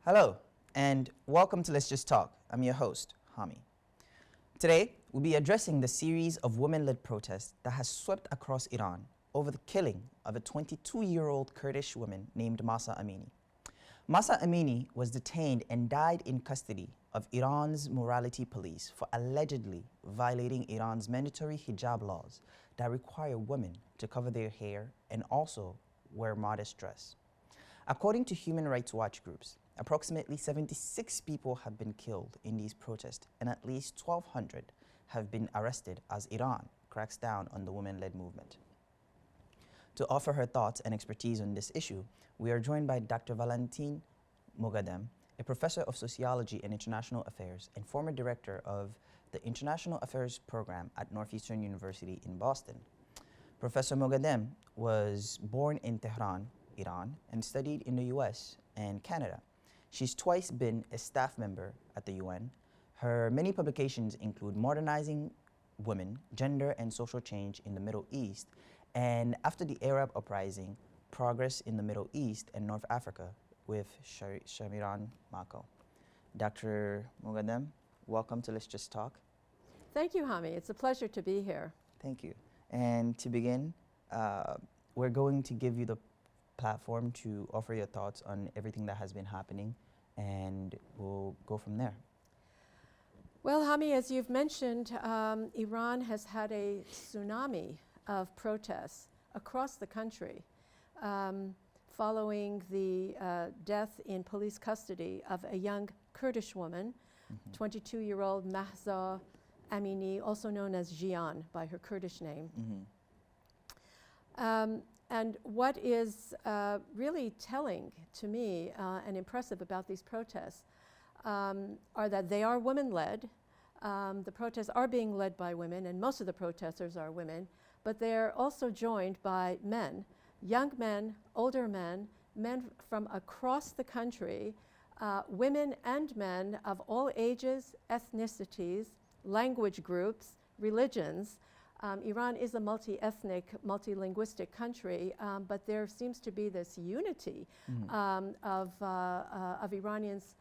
Hello, and welcome to Let's Just Talk. I'm your host, Hami. Today, we'll be addressing the series of women-led protests that has swept across Iran over the killing of a 22-year-old Kurdish woman named Masah Amini. Masah Amini was detained and died in custody of Iran's morality police for allegedly violating Iran's mandatory hijab laws that require women to cover their hair and also wear modest dress. According to Human Rights Watch groups, approximately 76 people have been killed in these protests and at least 1,200 have been arrested as Iran cracks down on the women-led movement. To offer her thoughts and expertise on this issue, we are joined by Dr. Valentine Moghadam, a professor of sociology and international affairs and former director of the International Affairs Program at Northeastern University in Boston. Professor Moghadam was born in Tehran, Iran, and studied in the US and Canada. She's twice been a staff member at the UN. Her many publications include Modernizing Women, Gender and Social Change in the Middle East, and After the Arab Uprising, Progress in the Middle East and North Africa with Shamiran Mako. Dr. Moghadam, welcome to Let's Just Talk. Thank you, Hami. It's a pleasure to be here. Thank you. And to begin, we're going to give you the platform to offer your thoughts on everything that has been happening, and we'll go from there. Well, Hami, as you've mentioned, Iran has had a tsunami of protests across the country following the death in police custody of a young Kurdish woman, 22-year-old Masah Amini, also known as Jian by her Kurdish name. And what is really telling to me and impressive about these protests are that they are women-led. The protests are being led by women, and most of the protesters are women, but they're also joined by men, young men, older men, men from across the country, women and men of all ages, ethnicities, language groups, religions. Iran is a multi-ethnic, multi-linguistic country, but there seems to be this unity of Iranians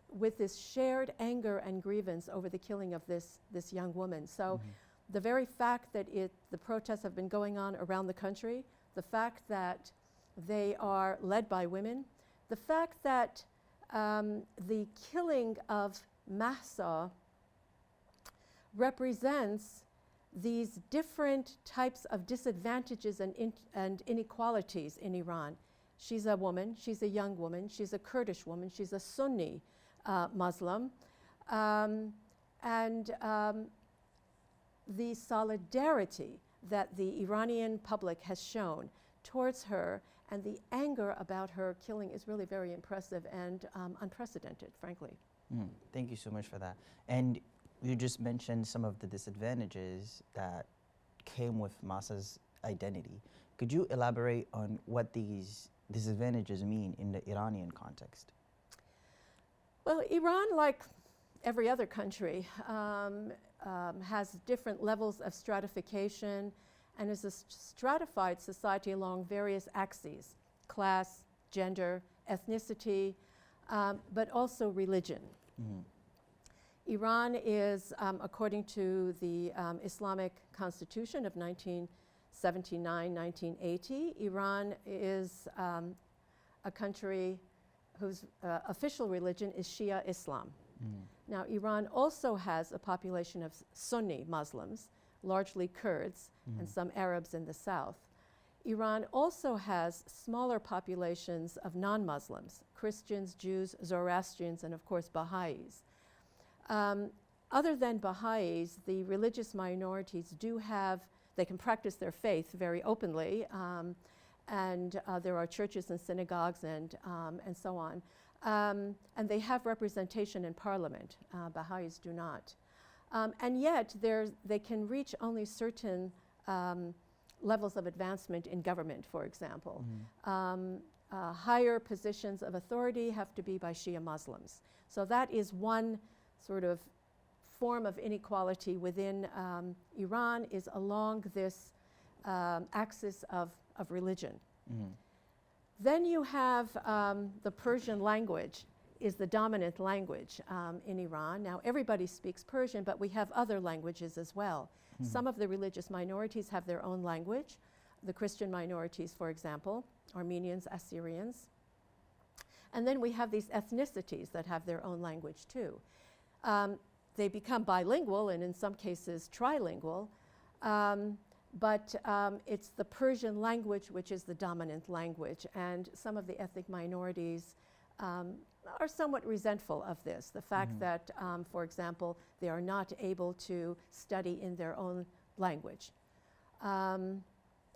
with this shared anger and grievance over the killing of this young woman. So the very fact that the protests have been going on around the country, the fact that they are led by women, the fact that the killing of Mahsa represents these different types of disadvantages and inequalities in Iran. She's a woman, she's a young woman, she's a Kurdish woman, she's a Sunni Muslim. The solidarity that the Iranian public has shown towards her and the anger about her killing is really very impressive and unprecedented, frankly. Thank you so much for that. And you just mentioned some of the disadvantages that came with Masah's identity. Could you elaborate on what these disadvantages mean in the Iranian context? Well, Iran, like every other country, has different levels of stratification and is a stratified society along various axes: class, gender, ethnicity, but also religion. Iran is, according to the Islamic Constitution of 1979-1980, Iran is a country whose official religion is Shia Islam. Now, Iran also has a population of Sunni Muslims, largely Kurds, and some Arabs in the south. Iran also has smaller populations of non-Muslims, Christians, Jews, Zoroastrians, and of course Baha'is. Other than Baha'is, the religious minorities they can practice their faith very openly, and there are churches and synagogues and so on. And they have representation in parliament. Baha'is do not. And yet, they can reach only certain levels of advancement in government, for example. Higher positions of authority have to be by Shia Muslims. So that is one sort of form of inequality within Iran, is along this axis of religion. Then you have the Persian language is the dominant language in Iran. Now, everybody speaks Persian, but we have other languages as well. Some of the religious minorities have their own language. The Christian minorities, for example, Armenians, Assyrians. And then we have these ethnicities that have their own language too. They become bilingual and in some cases trilingual, but it's the Persian language which is the dominant language, and some of the ethnic minorities are somewhat resentful of this. The fact that, for example, they are not able to study in their own language.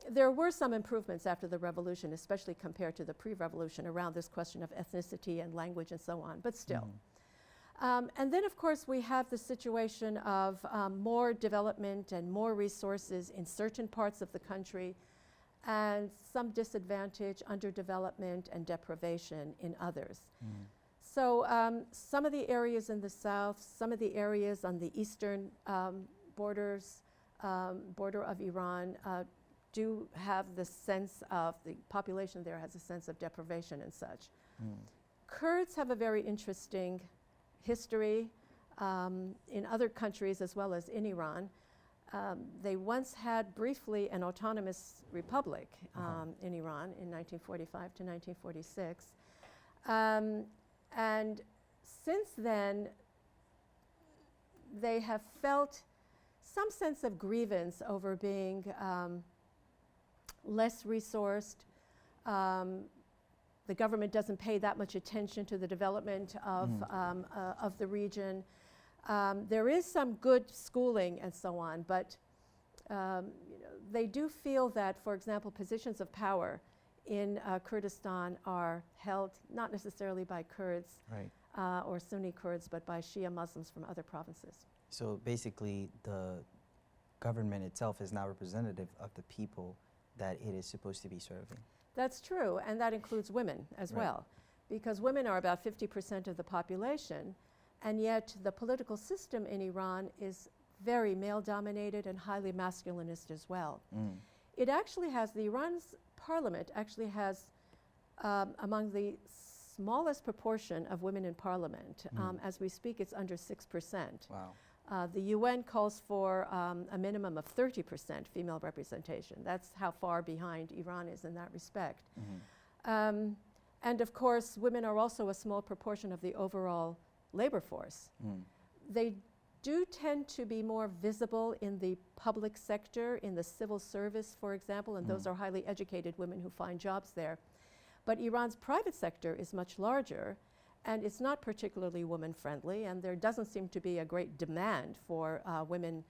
There were some improvements after the revolution, especially compared to the pre-revolution, around this question of ethnicity and language and so on, but still. And then, of course, we have the situation of more development and more resources in certain parts of the country, and some disadvantage, underdevelopment, and deprivation in others. So some of the areas in the south, some of the areas on the eastern border of Iran do have the sense of, the population there has a sense of deprivation and such. Kurds have a very interesting history in other countries as well as in Iran. They once had briefly an autonomous republic in Iran in 1945 to 1946. And since then, they have felt some sense of grievance over being less resourced. The government doesn't pay that much attention to the development of the region. There is some good schooling and so on, but they do feel that, for example, positions of power in Kurdistan are held not necessarily by Kurds or Sunni Kurds, but by Shia Muslims from other provinces. So basically, the government itself is not representative of the people that it is supposed to be serving. That's true, and that includes women as well, because women are about 50% of the population, and yet the political system in Iran is very male-dominated and highly masculinist as well. It actually has, the Iran's parliament actually has among the smallest proportion of women in parliament. As we speak, it's under 6%. Wow. The UN calls for a minimum of 30% female representation. That's how far behind Iran is in that respect. And of course, women are also a small proportion of the overall labor force. They do tend to be more visible in the public sector, in the civil service, for example, and those are highly educated women who find jobs there. But Iran's private sector is much larger, and it's not particularly woman-friendly, and there doesn't seem to be a great demand for women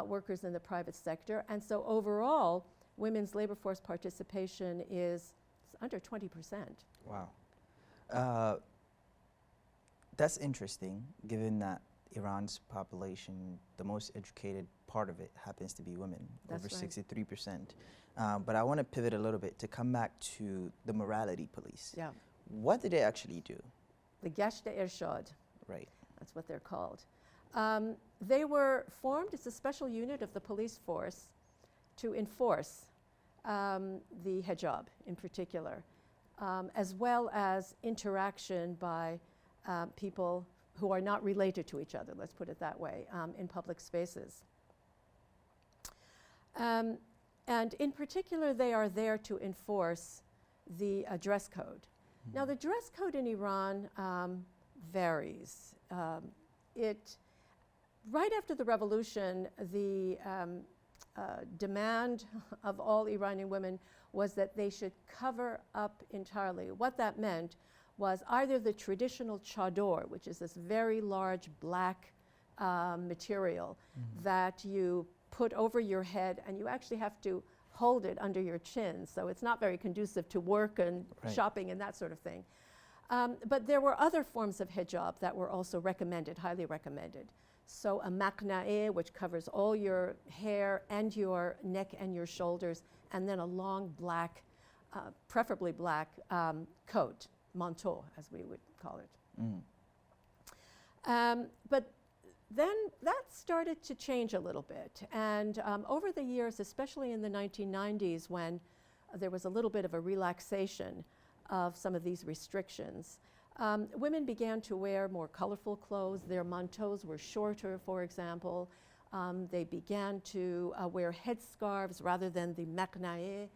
workers in the private sector. And so overall, women's labor force participation is under 20%. Wow. That's interesting, given that Iran's population, the most educated part of it happens to be women, over 63%. But I want to pivot a little bit to come back to the morality police. Yeah. What did it actually do? The Gasht Irshad. Right. That's what they're called. They were formed as a special unit of the police force to enforce the hijab in particular, as well as interaction by people who are not related to each other, let's put it that way, in public spaces. And in particular, they are there to enforce the dress code. Now, the dress code in Iran varies. Right after the revolution, the demand of all Iranian women was that they should cover up entirely. What that meant was either the traditional chador, which is this very large black material that you put over your head, and you actually have to hold it under your chin, so it's not very conducive to work and shopping and that sort of thing. But there were other forms of hijab that were also recommended, highly recommended. So a makna'eh, which covers all your hair and your neck and your shoulders, and then a long black, preferably black, coat, manteau, as we would call it. But then that started to change a little bit. And over the years, especially in the 1990s, when there was a little bit of a relaxation of some of these restrictions. Women began to wear more colorful clothes. Their manteaus were shorter, for example. They began to wear headscarves rather than the maknae.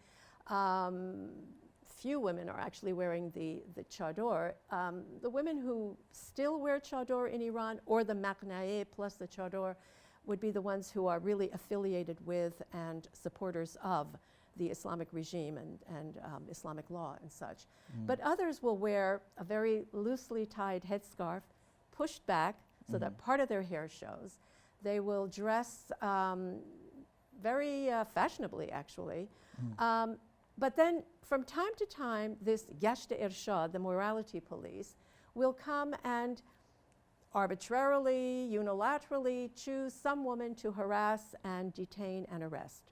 Few women are actually wearing the chador. The women who still wear chador in Iran, or the maknae plus the chador, would be the ones who are really affiliated with and supporters of the Islamic regime and Islamic law and such. But others will wear a very loosely tied headscarf, pushed back so that part of their hair shows. They will dress very fashionably, actually. But then from time to time, this Gasht Irshad, the morality police, will come and arbitrarily, unilaterally choose some woman to harass and detain and arrest.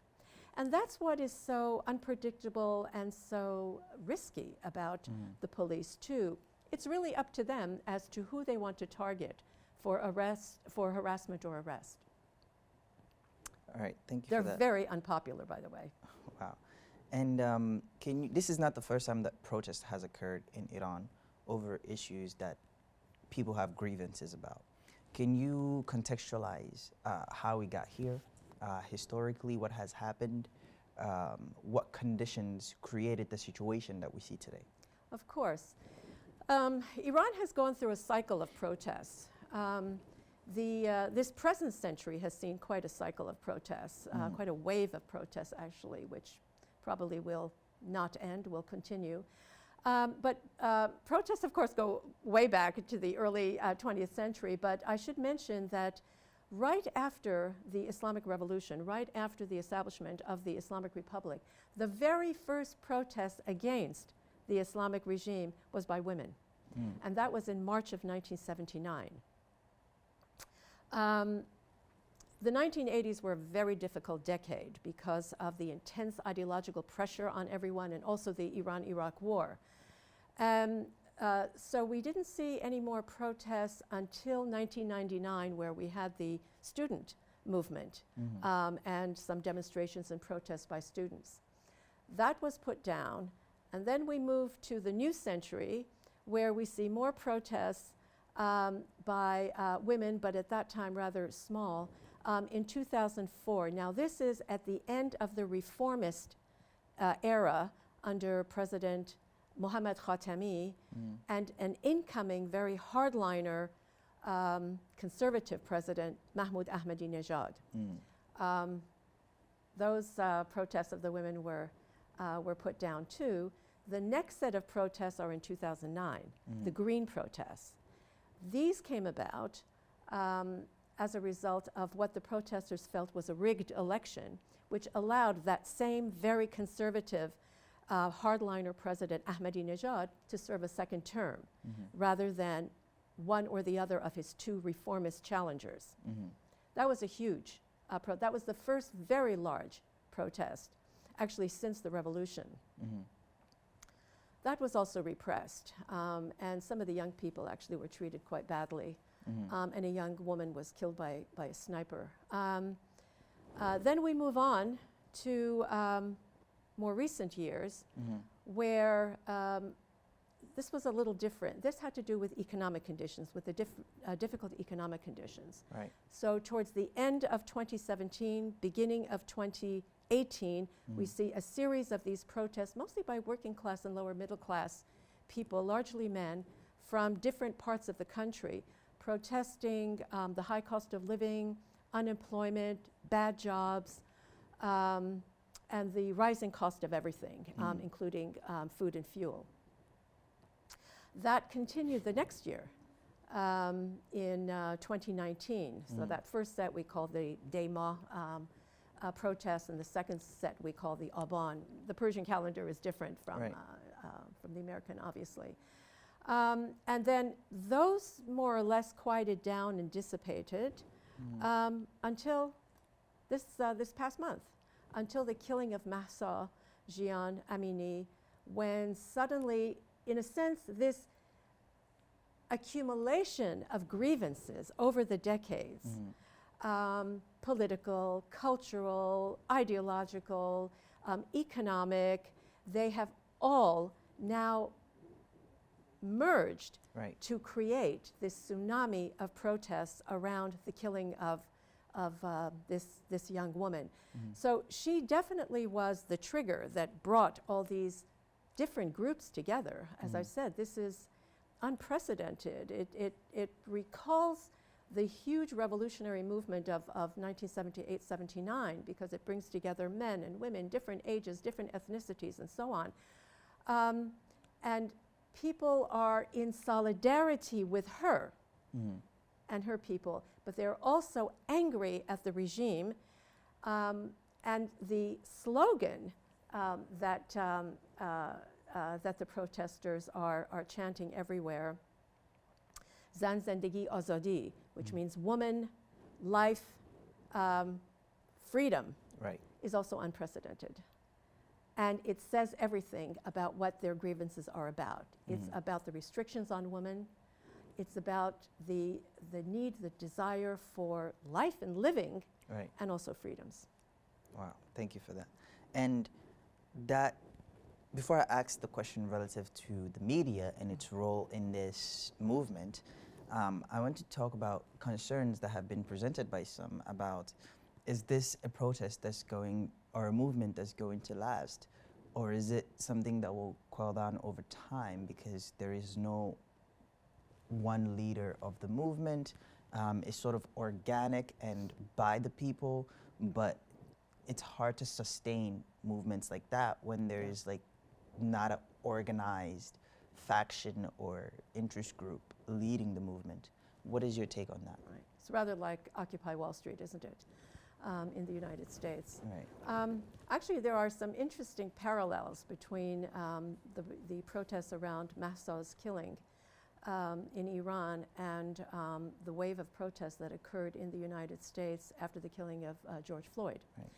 And that's what is so unpredictable and so risky about the police, too. It's really up to them as to who they want to target for arrest, for harassment or arrest. All right, thank you They're for that. very unpopular, by the way. Wow. And this is not the first time that protest has occurred in Iran over issues that people have grievances about. Can you contextualize how we got here, historically, what has happened, what conditions created the situation that we see today? Of course. Iran has gone through a cycle of protests. This present century has seen quite a cycle of protests, quite a wave of protests, actually, which probably will not end, will continue. But protests, of course, go way back to the early 20th century, but I should mention that right after the Islamic Revolution, right after the establishment of the Islamic Republic, the very first protest against the Islamic regime was by women. And that was in March of 1979. The 1980s were a very difficult decade because of the intense ideological pressure on everyone and also the Iran-Iraq war. So we didn't see any more protests until 1999, where we had the student movement and some demonstrations and protests by students. That was put down, and then we moved to the new century, where we see more protests by women, but at that time rather small, in 2004. Now this is at the end of the reformist era under President Mohammad Khatami and an incoming very hardliner conservative president, Mahmoud Ahmadinejad. Those protests of the women were put down too. The next set of protests are in 2009, the green protests. These came about as a result of what the protesters felt was a rigged election, which allowed that same very conservative hardliner president, Ahmadinejad, to serve a second term, rather than one or the other of his two reformist challengers. That was a huge, that was the first very large protest, actually since the revolution. That was also repressed, and some of the young people actually were treated quite badly, and a young woman was killed by a sniper. Then we move on to more recent years, where this was a little different. This had to do with economic conditions, with the difficult economic conditions. Right. So towards the end of 2017, beginning of 2018, we see a series of these protests, mostly by working class and lower middle class people, largely men, from different parts of the country, protesting the high cost of living, unemployment, bad jobs, and the rising cost of everything, including food and fuel. That continued the next year in 2019. So that first set we call the Dema protests, and the second set we call the Aban. The Persian calendar is different from the American, obviously. And then those more or less quieted down and dissipated until this past month, until the killing of Masah Amini, when suddenly, in a sense, this accumulation of grievances over the decades, political, cultural, ideological, economic, they have all now merged Right. to create this tsunami of protests around the killing of this young woman. So she definitely was the trigger that brought all these different groups together. As I said, this is unprecedented. It recalls the huge revolutionary movement of 1978-79 because it brings together men and women, different ages, different ethnicities, and so on. And people are in solidarity with her and her people, but they're also angry at the regime. And the slogan that the protesters are chanting everywhere, Zan Zendegi Azadi, which means woman, life, freedom, Right. is also unprecedented. And it says everything about what their grievances are about. It's about the restrictions on women. It's about the need, the desire for life and living, Right. and also freedoms. Wow, thank you for that. And that, before I ask the question relative to the media and its role in this movement, I want to talk about concerns that have been presented by some about, is this a protest that's going, or a movement that's going to last? Or is it something that will quell down over time because there is no one leader of the movement? It's sort of organic and by the people, but it's hard to sustain movements like that when there is like not an organized faction or interest group leading the movement. What is your take on that? Right. It's rather like Occupy Wall Street, isn't it, in the United States? Right. Actually, there are some interesting parallels between the protests around Mahsa's killing in Iran and the wave of protests that occurred in the United States after the killing of George Floyd. Right.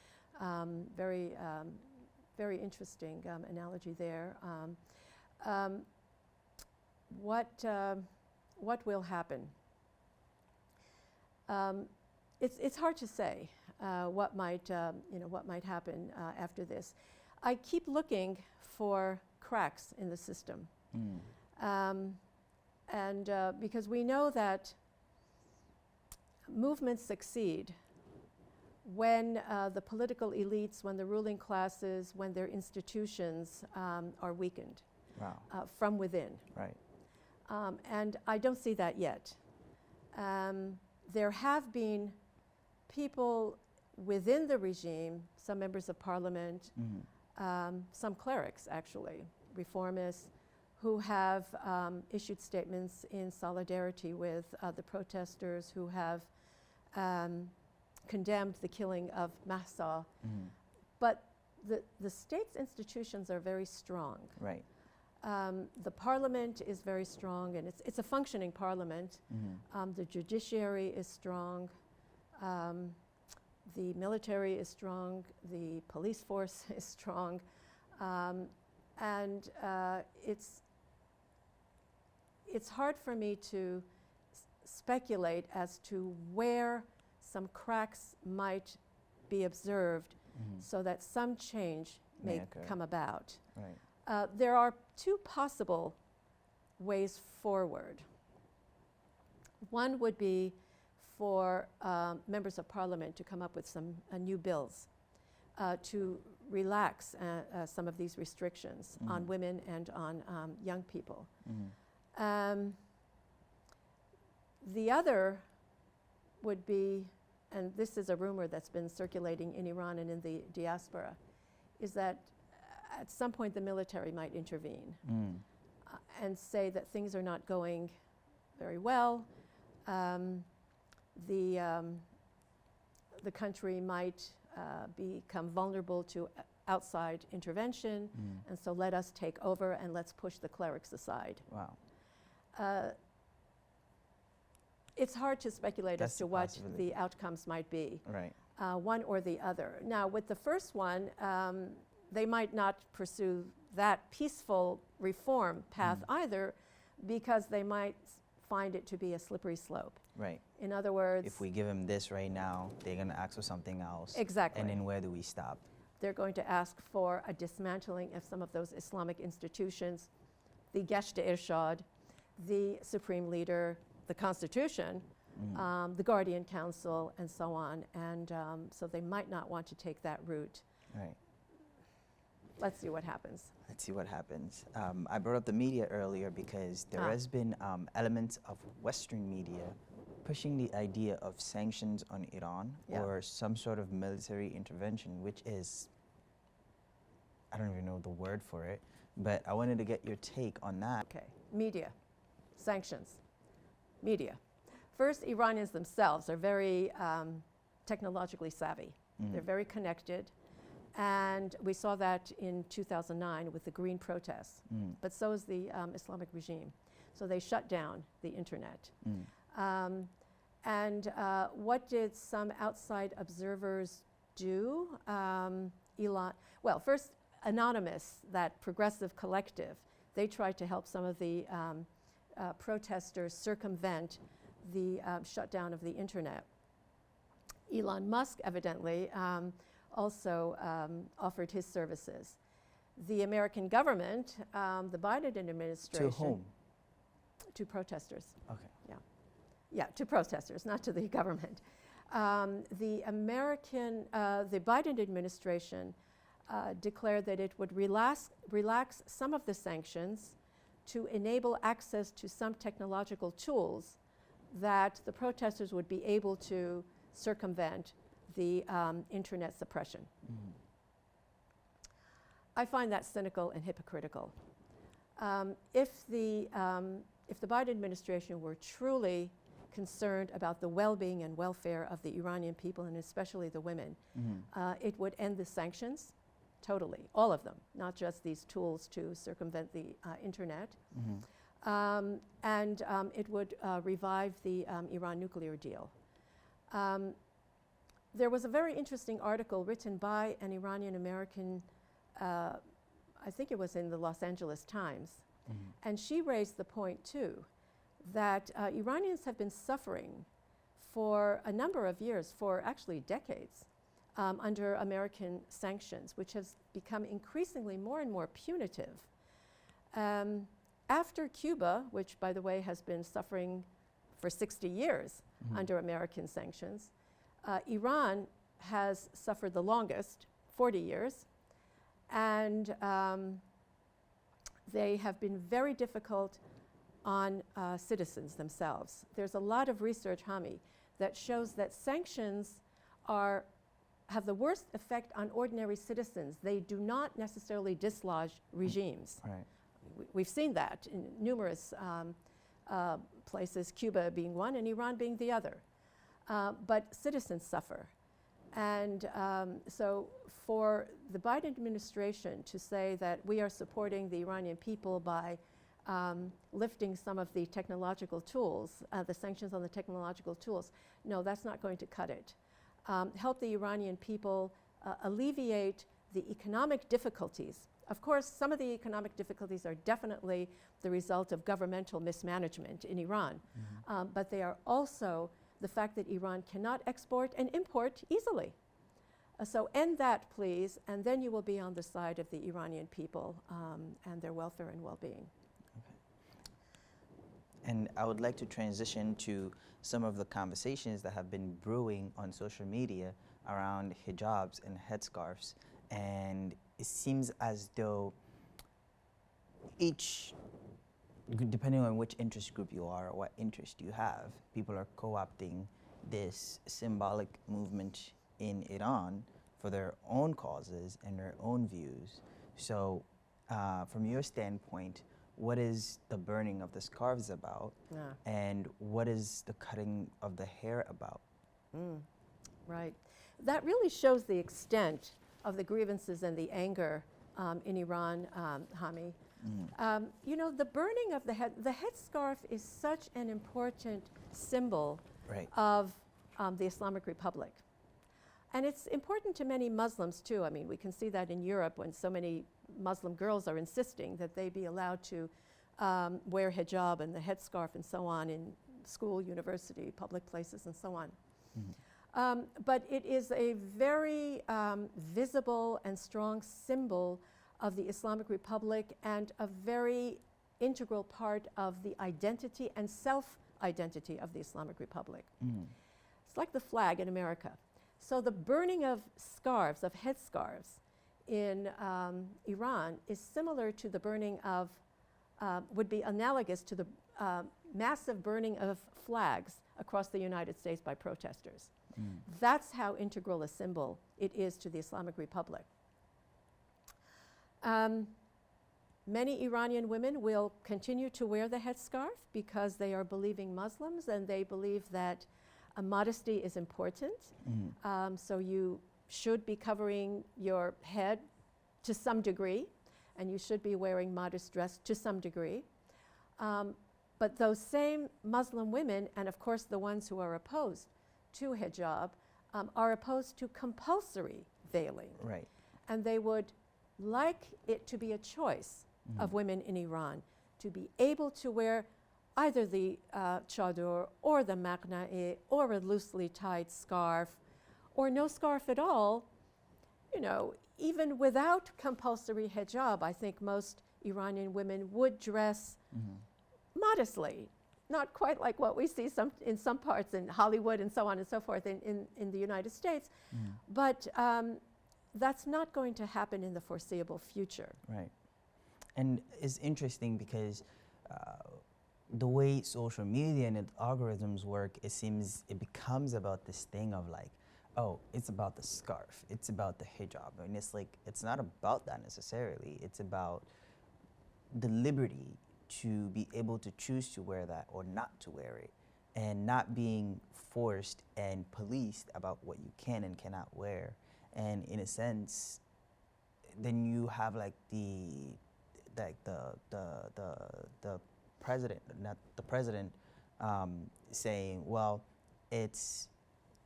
Very interesting analogy there. What will happen? It's hard to say what might happen after this. I keep looking for cracks in the system, and because we know that movements succeed when the political elites, when the ruling classes, when their institutions are weakened. Wow. From within. Right. And I don't see that yet. There have been people within the regime, some members of parliament, some clerics actually, reformists, who have issued statements in solidarity with the protesters, who have condemned the killing of Mahsa. But the state's institutions are very strong. Right. The parliament is very strong, and it's a functioning parliament. The judiciary is strong. The military is strong. The police force is strong. And it's hard for me to speculate as to where some cracks might be observed so that some change may come about. Right. There are two possible ways forward. One would be for members of parliament to come up with some new bills to relax some of these restrictions on women and on young people. The other would be, and this is a rumor that's been circulating in Iran and in the diaspora, is that at some point the military might intervene and say that things are not going very well. The country might become vulnerable to outside intervention, and so let us take over and let's push the clerics aside. Wow. It's hard to speculate That's as to a what possibility. the outcomes might be, Right. one or the other. Now, with the first one, they might not pursue that peaceful reform path either, because they might find it to be a slippery slope. Right. In other words, If we give them this right now, they're going to ask for something else. Exactly. And then where do we stop? they're going to ask for a dismantling of some of those Islamic institutions, the Gesht-e Irshad, the supreme leader, the Constitution, the Guardian Council, and so on. And so they might not want to take that route. Right. Let's see what happens. Let's see what happens. I brought up the media earlier because there has been elements of Western media pushing the idea of sanctions on Iran or some sort of military intervention, which is, I don't even know the word for it, but I wanted to get your take on that. Okay, media, sanctions, media. First, Iranians themselves are very technologically savvy. They're very connected. And we saw that in 2009 with the green protests. But so is the Islamic regime. So they shut down the internet. And what did some outside observers do? Well, first, Anonymous, that progressive collective, they tried to help some of the protesters circumvent the shutdown of the internet. Elon Musk, evidently, also offered his services. The American government, the Biden administration. To whom? To protesters. Okay. Yeah, to protesters, not to the government. The Biden administration declared that it would relax some of the sanctions to enable access to some technological tools that the protesters would be able to circumvent the internet suppression. I find that cynical and hypocritical. If the Biden administration were truly concerned about the well-being and welfare of the Iranian people, and especially the women, it would end the sanctions totally, all of them, not just these tools to circumvent the internet. And it would revive the Iran nuclear deal. There was a very interesting article written by an Iranian American, I think it was in the Los Angeles Times, and she raised the point too, that Iranians have been suffering for a number of years, for actually decades, under American sanctions, which has become increasingly more and more punitive. After Cuba, which by the way has been suffering for 60 years under American sanctions, Iran has suffered the longest, 40 years, and they have been very difficult on citizens themselves. There's a lot of research, Hami, that shows that sanctions have the worst effect on ordinary citizens. They do not necessarily dislodge regimes. Right. We've seen that in numerous places, Cuba being one and Iran being the other. But citizens suffer. And so for the Biden administration to say that we are supporting the Iranian people by lifting some of the technological tools, the sanctions on the technological tools, no, that's not going to cut it. Help the Iranian people alleviate the economic difficulties. Of course, some of the economic difficulties are definitely the result of governmental mismanagement in Iran, but they are also the fact that Iran cannot export and import easily. So end that, please, and then you will be on the side of the Iranian people and their welfare and well-being. And I would like to transition to some of the conversations that have been brewing on social media around hijabs and headscarves. And it seems as though each, depending on which interest group you are or what interest you have, people are co-opting this symbolic movement in Iran for their own causes and their own views. So from your standpoint, what is the burning of the scarves about? And what is the cutting of the hair about? Right. That really shows the extent of the grievances and the anger in Iran, Hami. You know, the burning of the headscarf is such an important symbol of the Islamic Republic. And it's important to many Muslims too. I mean, we can see that in Europe when so many Muslim girls are insisting that they be allowed to wear hijab and the headscarf and so on in school, university, public places and so on. But it is a very visible and strong symbol of the Islamic Republic and a very integral part of the identity and self-identity of the Islamic Republic. It's like the flag in America. So the burning of scarves, of headscarves in Iran is similar to the burning of, would be analogous to the massive burning of flags across the United States by protesters. That's how integral a symbol it is to the Islamic Republic. Many Iranian women will continue to wear the headscarf because they are believing Muslims and they believe that modesty is important. So you should be covering your head to some degree, and you should be wearing modest dress to some degree. But those same Muslim women, and of course the ones who are opposed to hijab, are opposed to compulsory veiling. Right. And they would like it to be a choice of women in Iran to be able to wear either the chador or the maqna'i or a loosely tied scarf or no scarf at all. You know, even without compulsory hijab, I think most Iranian women would dress modestly, not quite like what we see in some parts in Hollywood and so on and so forth in the United States, but that's not going to happen in the foreseeable future. Right. And it's interesting because the way social media and its algorithms work, it becomes about this thing of like, oh, it's about the scarf, it's about the hijab. And it's like, it's not about that necessarily. It's about the liberty to be able to choose to wear that or not to wear it, and not being forced and policed about what you can and cannot wear. And in a sense, then you have like the president, not the president, saying, well, it's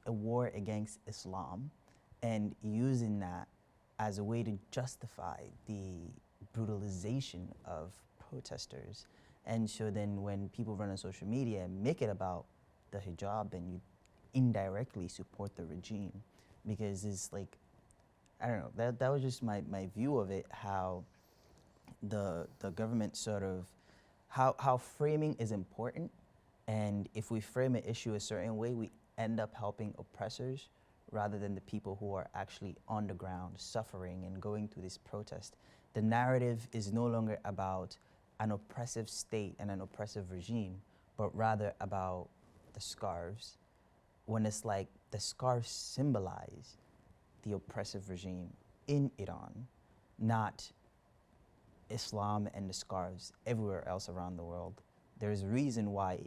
a war against Islam, and using that as a way to justify the brutalization of protesters. And so then when people run on social media and make it about the hijab, then you indirectly support the regime, because it's like, I don't know, that was just my view of it, how the government sort of, how framing is important, and if we frame an issue a certain way, we end up helping oppressors rather than the people who are actually on the ground suffering and going through this protest. The narrative is no longer about an oppressive state and an oppressive regime, but rather about the scarves, when it's like the scarves symbolize the oppressive regime in Iran, not Islam and the scarves everywhere else around the world. There's a reason why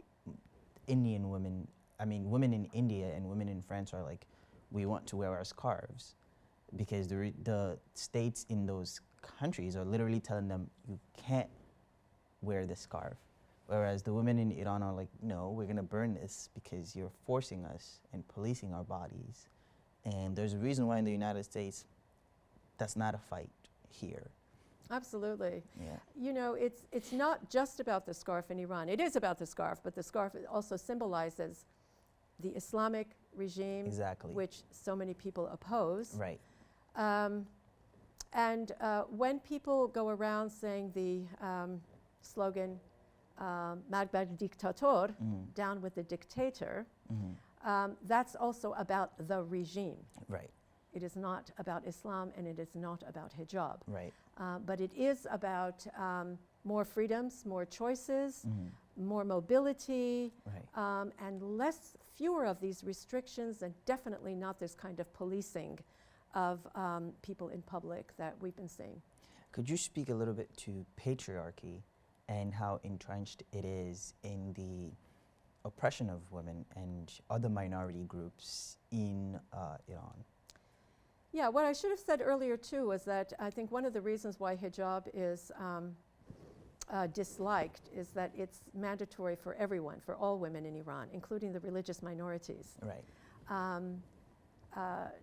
Indian women, women in India and women in France are like, we want to wear our scarves, because the states in those countries are literally telling them, you can't wear this scarf. Whereas the women in Iran are like, no, we're gonna burn this because you're forcing us and policing our bodies. And there's a reason why in the United States, that's not a fight here. Absolutely. Yeah. You know, it's not just about the scarf in Iran. It is about the scarf, but the scarf also symbolizes the Islamic regime, Exactly. which so many people oppose. Right. And when people go around saying the slogan, Magbad dictator, down with the dictator, that's also about the regime. Right. It is not about Islam, and it is not about hijab. Right. But it is about more freedoms, more choices, more mobility, Right. and fewer of these restrictions, and definitely not this kind of policing of people in public that we've been seeing. Could you speak a little bit to patriarchy and how entrenched it is in the oppression of women and other minority groups in Iran? Yeah, what I should have said earlier too was that I think one of the reasons why hijab is disliked is that it's mandatory for everyone, for all women in Iran, including the religious minorities. Right.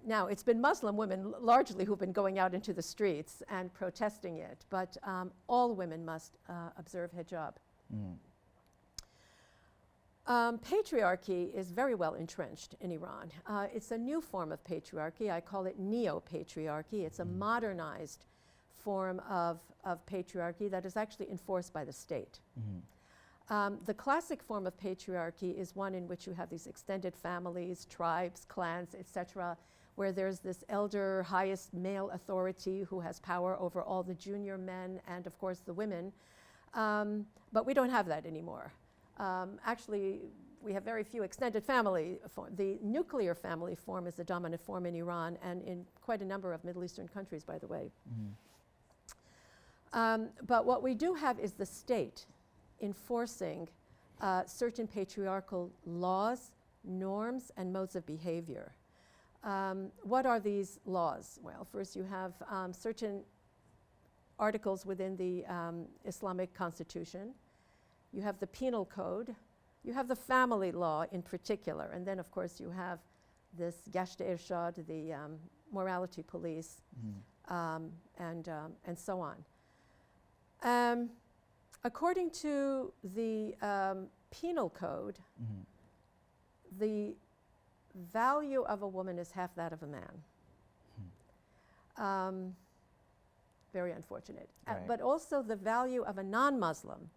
Now, it's been Muslim women largely who've been going out into the streets and protesting it, but all women must observe hijab. Patriarchy is very well entrenched in Iran. It's a new form of patriarchy. I call it neo-patriarchy. It's a modernized form of patriarchy that is actually enforced by the state. The classic form of patriarchy is one in which you have these extended families, tribes, clans, etc., where there's this elder, highest male authority who has power over all the junior men and, of course, the women. But we don't have that anymore. Actually, we have very few extended family. The nuclear family form is the dominant form in Iran and in quite a number of Middle Eastern countries, by the way. But what we do have is the state enforcing certain patriarchal laws, norms, and modes of behavior. What are these laws? Well, first you have certain articles within the Islamic constitution. You have the penal code. You have the family law in particular. And then, of course, you have this Gasht-e-Irshad, the morality police, and so on. According to the penal code, the value of a woman is half that of a man. Very unfortunate. Right. But also the value of a non-Muslim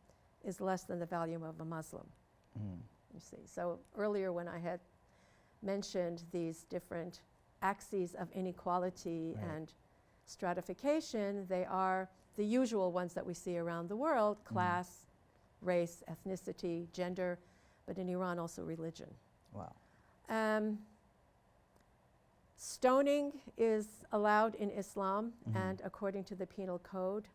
is less than the value of a Muslim. You see. So earlier when I had mentioned these different axes of inequality and stratification, they are the usual ones that we see around the world: class, race, ethnicity, gender, but in Iran also religion. Wow. Stoning is allowed in Islam, and according to the penal code,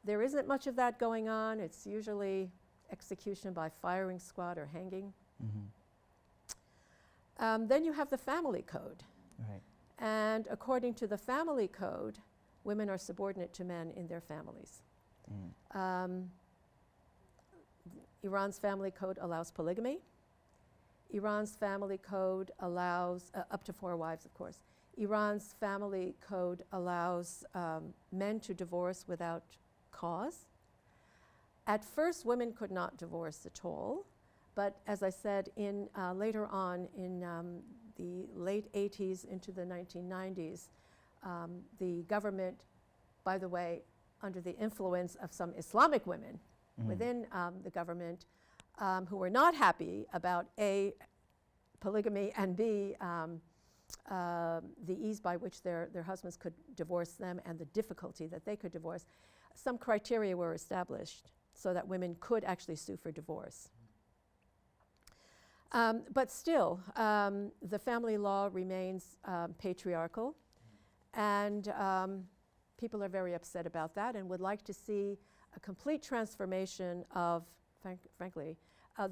there isn't much of that going on. It's usually execution by firing squad or hanging. Then you have the family code. Right. And according to the family code, women are subordinate to men in their families. Iran's family code allows polygamy. Iran's family code allows, up to 4 wives, of course. Iran's family code allows men to divorce without cause. At first, women could not divorce at all, but as I said, later on in the late 80s into the 1990s, the government, by the way, under the influence of some Islamic women within the government, who were not happy about A, polygamy, and B, the ease by which their husbands could divorce them and the difficulty that they could divorce, some criteria were established so that women could actually sue for divorce. But still, the family law remains patriarchal, and people are very upset about that and would like to see a complete transformation of, frankly,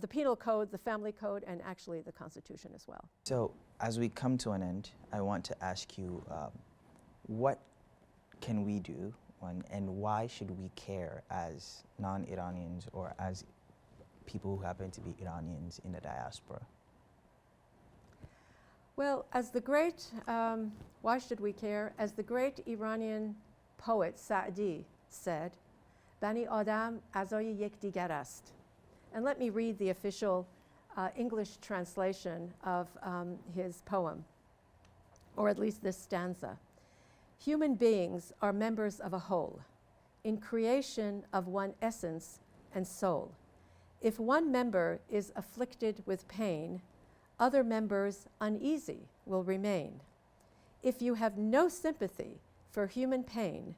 the penal code, the family code, and actually the Constitution as well. So as we come to an end, I want to ask you, what can we do and why should we care as non-Iranians or as people who happen to be Iranians in the diaspora? Well, as the great, why should we care? As the great Iranian poet Sa'di said, Bani Adam azay yek digar ast. And let me read the official English translation of his poem, or at least this stanza. Human beings are members of a whole, in creation of one essence and soul. If one member is afflicted with pain, other members uneasy will remain. If you have no sympathy for human pain,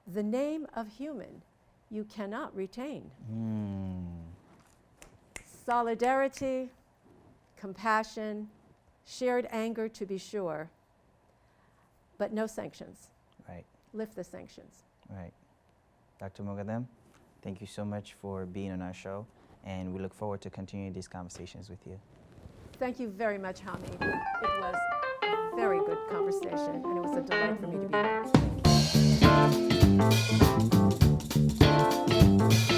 the name of human you cannot retain. Solidarity, compassion, shared anger to be sure, but no sanctions. Right. Lift the sanctions. Right. Dr. Moghadam, thank you so much for being on our show, and we look forward to continuing these conversations with you. Thank you very much, Hami. It was a very good conversation, and it was a delight for me to be here.